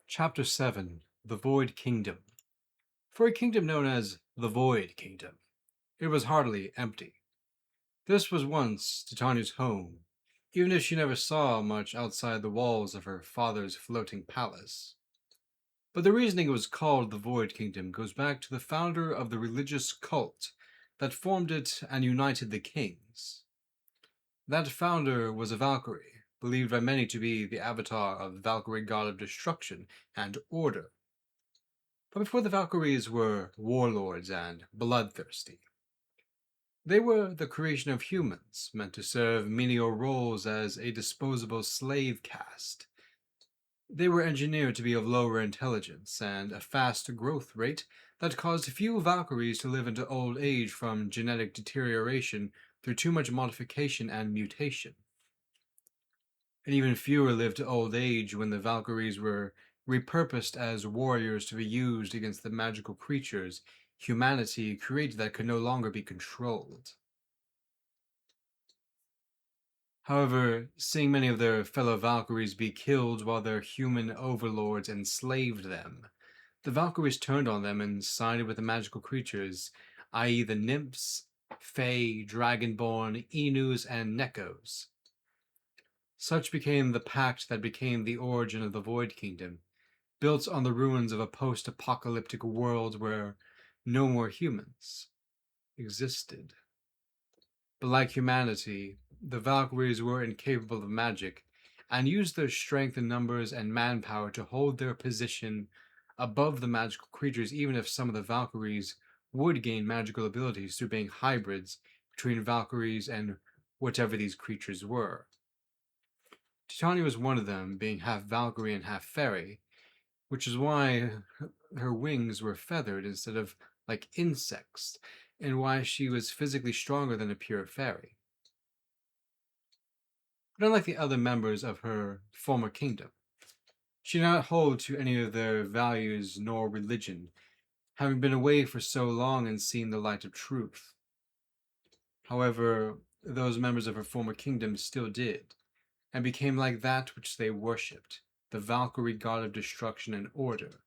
Chapter 7 The Void Kingdom. For a kingdom known as the Void Kingdom, it was hardly empty. This was once Titania's home, even if she never saw much outside the walls of her father's floating palace. But the reasoning it was called the Void Kingdom goes back to the founder of the religious cult that formed it and united the kings. That founder was a Valkyrie, believed by many to be the avatar of the Valkyrie god of destruction and order. But before the Valkyries were warlords and bloodthirsty. They were the creation of humans, meant to serve menial roles as a disposable slave caste. They were engineered to be of lower intelligence and a fast growth rate that caused few Valkyries to live into old age from genetic deterioration through too much modification and mutation. And even fewer lived to old age when the Valkyries were repurposed as warriors to be used against the magical creatures humanity created that could no longer be controlled. However, seeing many of their fellow Valkyries be killed while their human overlords enslaved them, the Valkyries turned on them and sided with the magical creatures, i.e., the nymphs, fae, dragonborn, Enus, and Nekkos. Such became the pact that became the origin of the Void Kingdom, built on the ruins of a post-apocalyptic world where no more humans existed. But like humanity, the Valkyries were incapable of magic and used their strength in numbers and manpower to hold their position above the magical creatures, even if some of the Valkyries would gain magical abilities through being hybrids between Valkyries and whatever these creatures were. Titania was one of them, being half Valkyrie and half fairy, which is why her wings were feathered instead of like insects, and why she was physically stronger than a pure fairy. But unlike the other members of her former kingdom, she did not hold to any of their values nor religion, having been away for so long and seen the light of truth. However, those members of her former kingdom still did, and became like that which they worshipped, the Valkyrie god of destruction and order.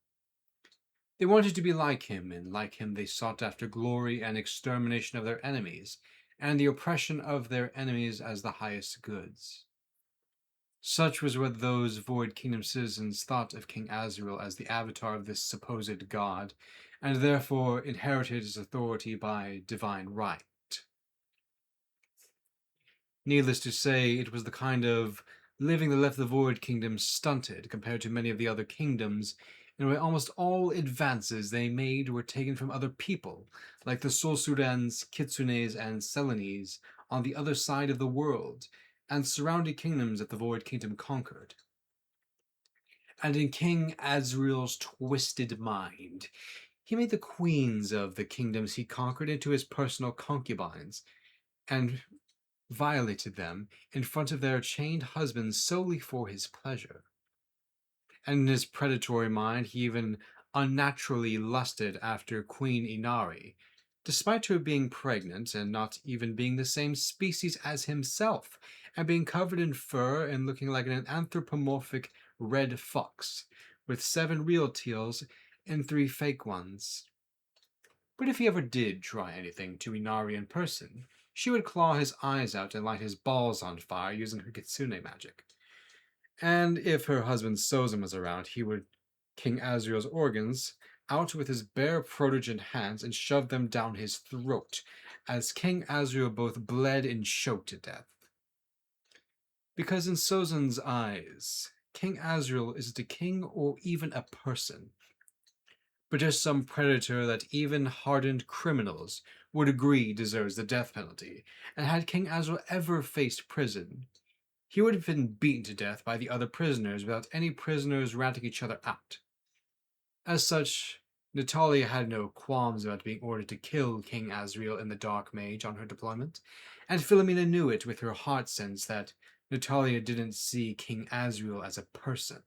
They wanted to be like him, and like him they sought after glory and extermination of their enemies, and the oppression of their enemies as the highest goods. Such was what those Void Kingdom citizens thought of King Azrael as the avatar of this supposed god, and therefore inherited his authority by divine right. Needless to say, it was the kind of living that left the Void Kingdom stunted compared to many of the other kingdoms, in where almost all advances they made were taken from other people, like the Solsurans, Kitsunes, and Selenes on the other side of the world, and surrounding kingdoms that the Void Kingdom conquered. And in King Azrael's twisted mind, he made the queens of the kingdoms he conquered into his personal concubines, and violated them in front of their chained husbands solely for his pleasure. And in his predatory mind, he even unnaturally lusted after Queen Inari, despite her being pregnant and not even being the same species as himself, and being covered in fur and looking like an anthropomorphic red fox, with 7 real teals and 3 fake ones. But if he ever did try anything to Inari in person, she would claw his eyes out and light his balls on fire using her kitsune magic. And if her husband Sozin was around, he would King Azrael's organs out with his bare protegent hands and shove them down his throat, as King Azrael both bled and choked to death. Because in Sozin's eyes, King Azrael isn't a king or even a person, but just some predator that even hardened criminals would agree deserves the death penalty. And had King Azrael ever faced prison, he would have been beaten to death by the other prisoners without any prisoners ratting each other out. As such, Natalia had no qualms about being ordered to kill King Azrael in the Dark Mage on her deployment, and Philomena knew it with her heart sense that Natalia didn't see King Azrael as a person.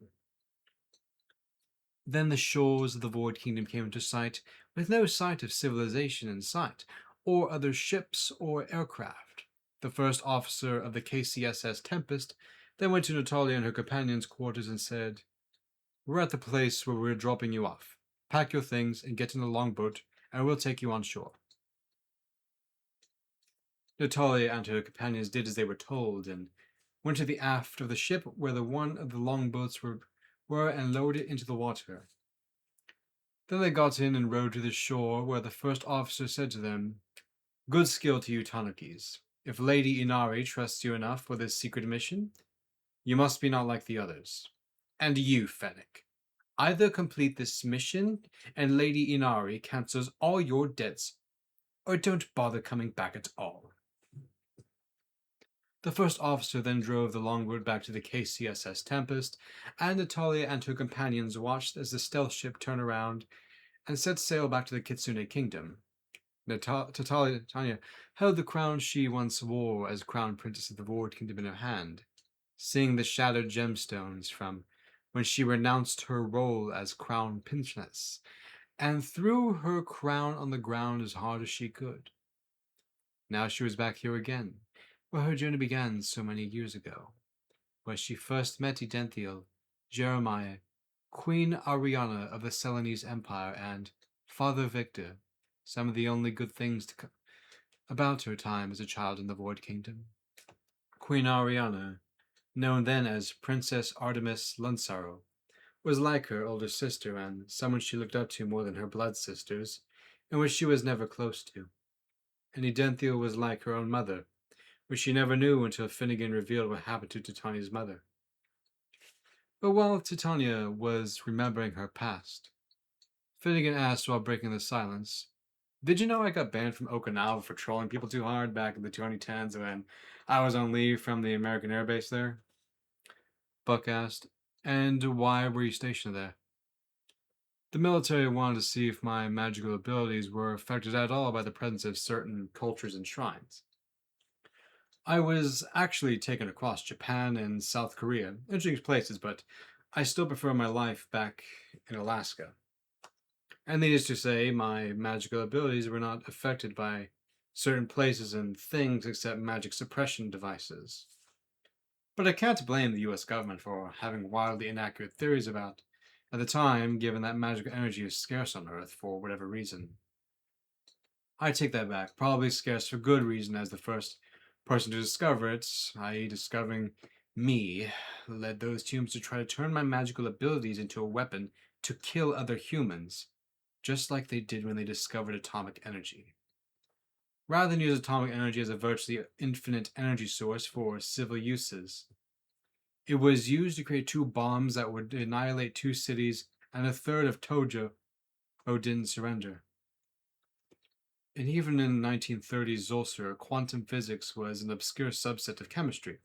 Then the shores of the Void Kingdom came into sight, with no sight of civilization in sight, or other ships or aircraft. The first officer of the KCSS Tempest then went to Natalia and her companions' quarters and said, We're at the place where we're dropping you off. Pack your things and get in the longboat, and we'll take you on shore. Natalia and her companions did as they were told, and went to the aft of the ship where the one of the longboats were and lowered it into the water. Then they got in and rowed to the shore, where the first officer said to them, "Good skill to you, Tanukis. If Lady Inari trusts you enough for this secret mission, you must be not like the others. And you, Fennec. Either complete this mission and Lady Inari cancels all your debts, or don't bother coming back at all." The first officer then drove the longboat back to the KCSS Tempest, and Natalia and her companions watched as the stealth ship turned around and set sail back to the Kitsune Kingdom. Titania held the crown she once wore as Crown Princess of the Void Kingdom in her hand, seeing the shattered gemstones from when she renounced her role as Crown Princess, and threw her crown on the ground as hard as she could. Now she was back here again, where her journey began so many years ago, where she first met Edenthiel, Jeremiah, Queen Ariana of the Selenese Empire, and Father Victor, some of the only good things about her time as a child in the Void Kingdom. Queen Ariana, known then as Princess Artemis Lunsaro, was like her older sister and someone she looked up to more than her blood sisters, and which she was never close to. And Edenthiel was like her own mother, which she never knew until Finnegan revealed what happened to Titania's mother. But while Titania was remembering her past, Finnegan asked while breaking the silence, "Did you know I got banned from Okinawa for trolling people too hard back in the 2010s when I was on leave from the American Air Base there?" Buck asked. "And why were you stationed there?" "The military wanted to see if my magical abilities were affected at all by the presence of certain cultures and shrines. I was actually taken across Japan and South Korea, interesting places, but I still prefer my life back in Alaska. And needless to say, my magical abilities were not affected by certain places and things except magic suppression devices. But I can't blame the US government for having wildly inaccurate theories about at the time, given that magical energy is scarce on Earth for whatever reason. I take that back. Probably scarce for good reason, as the first person to discover it, i.e., discovering me, led those humans to try to turn my magical abilities into a weapon to kill other humans, just like they did when they discovered atomic energy. Rather than use atomic energy as a virtually infinite energy source for civil uses, it was used to create two bombs that would annihilate two cities, and a third of Tojo didn't surrender. And even in the 1930s Zulcer, quantum physics was an obscure subset of chemistry,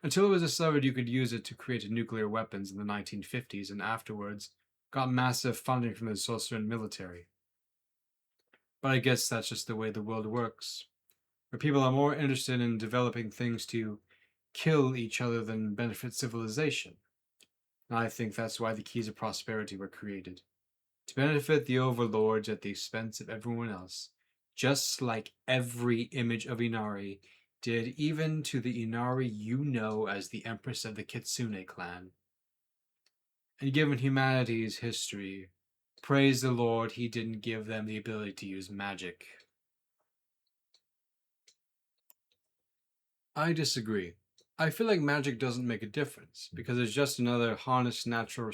until it was discovered you could use it to create nuclear weapons in the 1950s, and afterwards got massive funding from the Zulceran military. But I guess that's just the way the world works, where people are more interested in developing things to kill each other than benefit civilization. And I think that's why the keys of prosperity were created, to benefit the overlords at the expense of everyone else, just like every image of Inari did, even to the Inari you know as the Empress of the Kitsune clan. And given humanity's history, praise the Lord he didn't give them the ability to use magic." I disagree. I feel like magic doesn't make a difference, because it's just another harnessed natural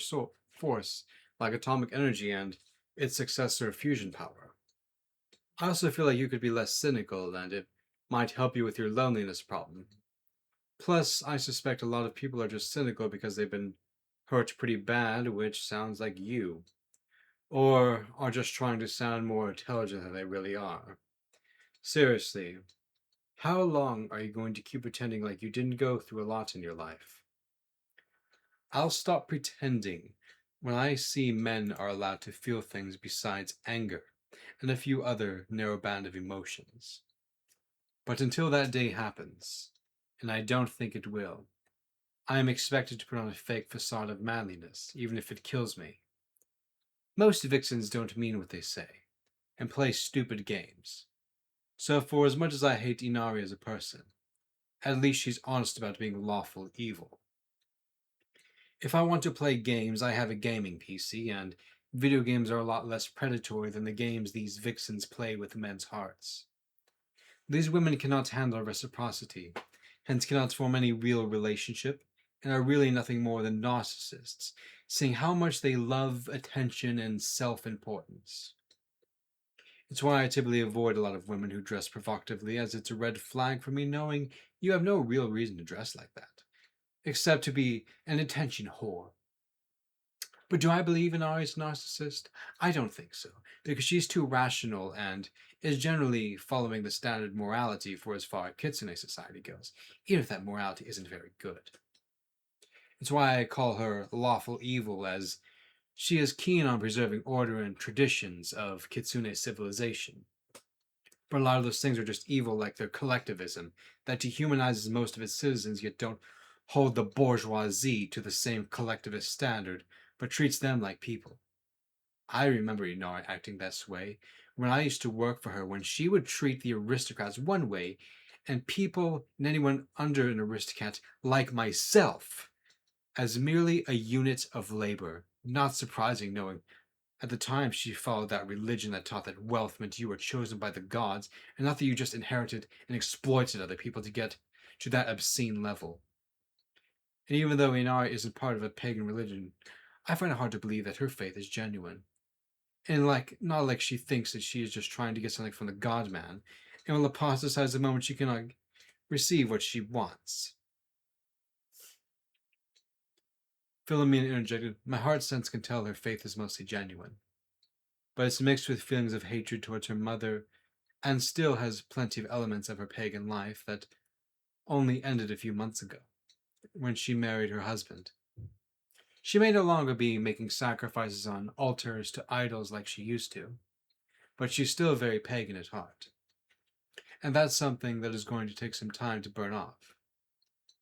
force, like atomic energy and its successor, fusion power. I also feel like you could be less cynical, and it might help you with your loneliness problem. Plus, I suspect a lot of people are just cynical because they've been hurt pretty bad, which sounds like you. Or are just trying to sound more intelligent than they really are. Seriously, how long are you going to keep pretending like you didn't go through a lot in your life? I'll stop pretending when I see men are allowed to feel things besides anger and a few other narrow band of emotions. But until that day happens, and I don't think it will, I am expected to put on a fake facade of manliness, even if it kills me. Most vixens don't mean what they say, and play stupid games. So for as much as I hate Inari as a person, at least she's honest about being lawful evil. If I want to play games, I have a gaming PC, and video games are a lot less predatory than the games these vixens play with men's hearts. These women cannot handle reciprocity, hence cannot form any real relationship, and are really nothing more than narcissists, seeing how much they love attention and self-importance. It's why I typically avoid a lot of women who dress provocatively, as it's a red flag for me knowing you have no real reason to dress like that, except to be an attention whore. But do I believe Inari's a narcissist? I don't think so, because she's too rational and is generally following the standard morality for as far as Kitsune society goes, even if that morality isn't very good. It's why I call her lawful evil, as she is keen on preserving order and traditions of Kitsune civilization. But a lot of those things are just evil, like their collectivism, that dehumanizes most of its citizens, yet don't hold the bourgeoisie to the same collectivist standard, but treats them like people. I remember Inari acting this way when I used to work for her, when she would treat the aristocrats one way, and people and anyone under an aristocrat, like myself, as merely a unit of labor. Not surprising, knowing at the time she followed that religion that taught that wealth meant you were chosen by the gods, and not that you just inherited and exploited other people to get to that obscene level. And even though Inari isn't part of a pagan religion, I find it hard to believe that her faith is genuine. And not like she thinks that she is just trying to get something from the God Man, and will apostatize the moment she cannot receive what she wants. Philomena interjected, "My heart sense can tell her faith is mostly genuine, but it's mixed with feelings of hatred towards her mother, and still has plenty of elements of her pagan life that only ended a few months ago, when she married her husband. She may no longer be making sacrifices on altars to idols like she used to, but she's still very pagan at heart. And that's something that is going to take some time to burn off.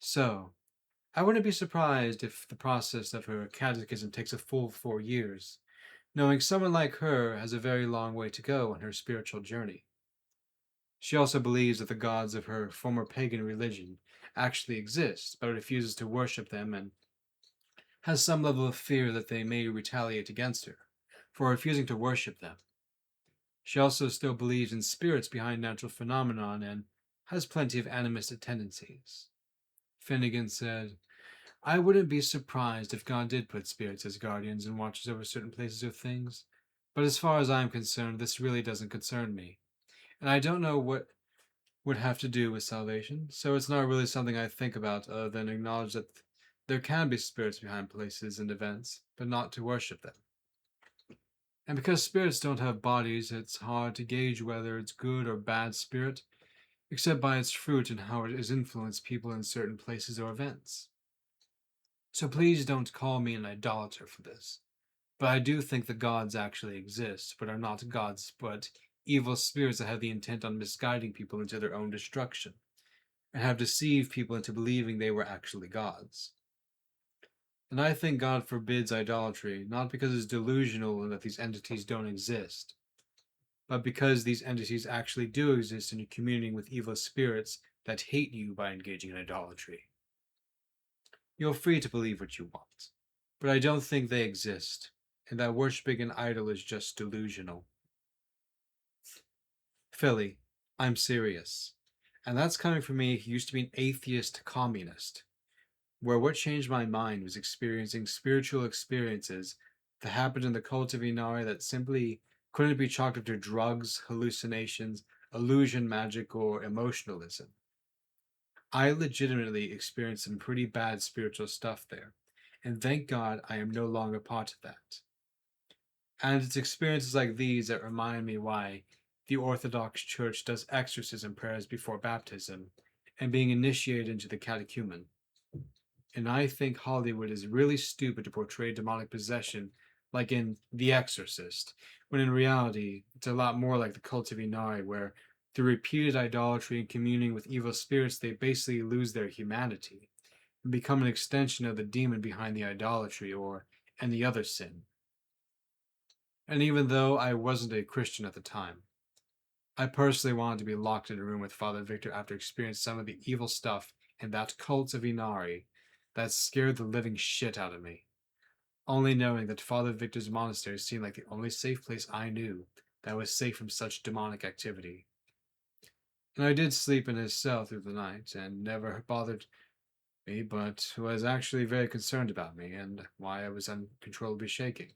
So, I wouldn't be surprised if the process of her catechism takes a full 4 years, knowing someone like her has a very long way to go on her spiritual journey. She also believes that the gods of her former pagan religion actually exist, but refuses to worship them, and has some level of fear that they may retaliate against her for refusing to worship them. She also still believes in spirits behind natural phenomenon and has plenty of animistic tendencies. Finnegan said, "I wouldn't be surprised if God did put spirits as guardians and watches over certain places or things, but as far as I'm concerned, this really doesn't concern me, and I don't know what would have to do with salvation, so it's not really something I think about other than acknowledge that there can be spirits behind places and events, but not to worship them. And because spirits don't have bodies, it's hard to gauge whether it's good or bad spirit, except by its fruit and how it has influenced people in certain places or events. So please don't call me an idolater for this. But I do think the gods actually exist, but are not gods, but evil spirits that have the intent on misguiding people into their own destruction, and have deceived people into believing they were actually gods. And I think God forbids idolatry, not because it's delusional and that these entities don't exist, but because these entities actually do exist and you're communing with evil spirits that hate you by engaging in idolatry. You're free to believe what you want, but I don't think they exist, and that worshipping an idol is just delusional. Philly, I'm serious. And that's coming from me who used to be an atheist communist, where what changed my mind was experiencing spiritual experiences that happened in the cult of Inari that simply couldn't be chalked up to drugs, hallucinations, illusion magic, or emotionalism. I legitimately experienced some pretty bad spiritual stuff there, and thank God I am no longer part of that. And it's experiences like these that remind me why the Orthodox Church does exorcism prayers before baptism and being initiated into the catechumen. And I think Hollywood is really stupid to portray demonic possession like in The Exorcist, when in reality, it's a lot more like the cult of Inari, where through repeated idolatry and communing with evil spirits, they basically lose their humanity and become an extension of the demon behind the idolatry or any other sin. And even though I wasn't a Christian at the time, I personally wanted to be locked in a room with Father Victor after experiencing some of the evil stuff in that cult of Inari That scared the living shit out of me. Only knowing that Father Victor's monastery seemed like the only safe place I knew that was safe from such demonic activity. And I did sleep in his cell through the night, and never bothered me, but was actually very concerned about me and why I was uncontrollably shaking.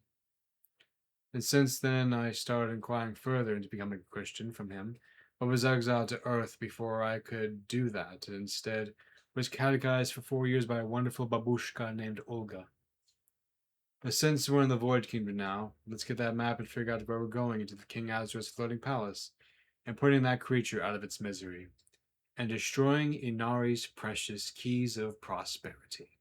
And since then, I started inquiring further into becoming a Christian from him, but was exiled to Earth before I could do that, and instead was catechized for 4 years by a wonderful babushka named Olga. But since we're in the Void Kingdom now, let's get that map and figure out where we're going into the King Azra's floating palace, and putting that creature out of its misery, and destroying Inari's precious keys of prosperity.